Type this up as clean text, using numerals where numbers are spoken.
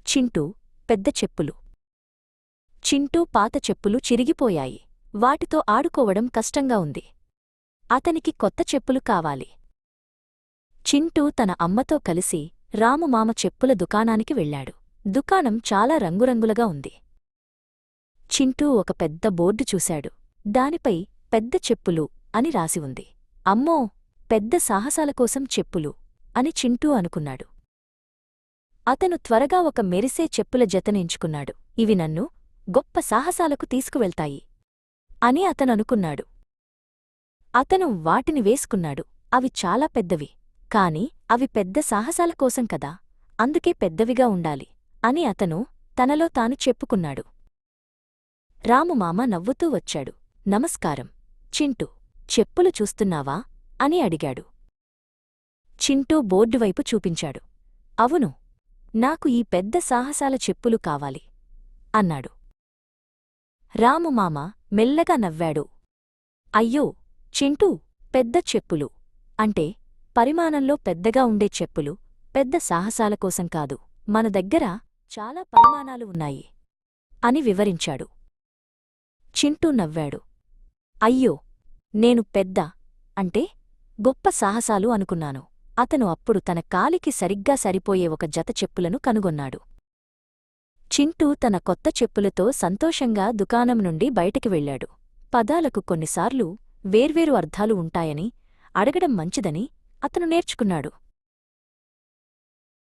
చింటూ పెద్ద చెప్పులు. చింటూ పాత చెప్పులు చిరిగిపోయాయి. వాటితో ఆడుకోవడం కష్టంగా ఉంది. అతనికి కొత్త చెప్పులు కావాలి. చింటూ తన అమ్మతో కలిసి రాముమామ చెప్పుల దుకాణానికి వెళ్ళాడు. దుకాణం చాలా రంగురంగులగా ఉంది. చింటూ ఒక పెద్ద బోర్డు చూశాడు. దానిపై పెద్ద చెప్పులు అని రాసి ఉంది. అమ్మో, పెద్ద సాహసాల కోసం చెప్పులు అని చింటూ అనుకున్నాడు. అతను త్వరగా ఒక మెరిసే చెప్పుల జతనెంచుకున్నాడు. ఇవి నన్ను గొప్ప సాహసాలకు తీసుకువెళ్తాయి అని అతననుకున్నాడు. అతను వాటిని వేసుకున్నాడు. అవి చాలా పెద్దవి. కాని అవి పెద్ద సాహసాల కోసం కదా, అందుకే పెద్దవిగా ఉండాలి అని అతను తనలో తాను చెప్పుకున్నాడు. రాముమామ నవ్వుతూ వచ్చాడు. నమస్కారం చింటూ, చెప్పులు చూస్తున్నావా అని అడిగాడు. చింటూ బోర్డువైపు చూపించాడు. అవును, నాకు ఈ పెద్ద సాహసాల చెప్పులు కావాలి అన్నాడు. రాముమామ మెల్లగా నవ్వాడు. అయ్యో చింటూ, పెద్ద చెప్పులు అంటే పరిమాణంలో పెద్దగా ఉండే చెప్పులు పెద్ద సాహసాల కోసం కాదు, మన దగ్గర చాలా పరిమాణాలు ఉన్నాయి అని వివరించాడు. చింటూ నవ్వాడు. అయ్యో, నేను పెద్ద అంటే గొప్ప సాహసాలు అనుకున్నాను. అతను అప్పుడు తన కాలికి సరిగ్గా సరిపోయే ఒక జత చెప్పులను కనుగొన్నాడు. చింటూ తన కొత్త చెప్పులతో సంతోషంగా దుకాణం నుండి బయటికి వెళ్ళాడు. పదాలకు కొన్నిసార్లు వేర్వేరు అర్థాలు ఉంటాయని, అడగడం మంచిదని అతను నేర్చుకున్నాడు.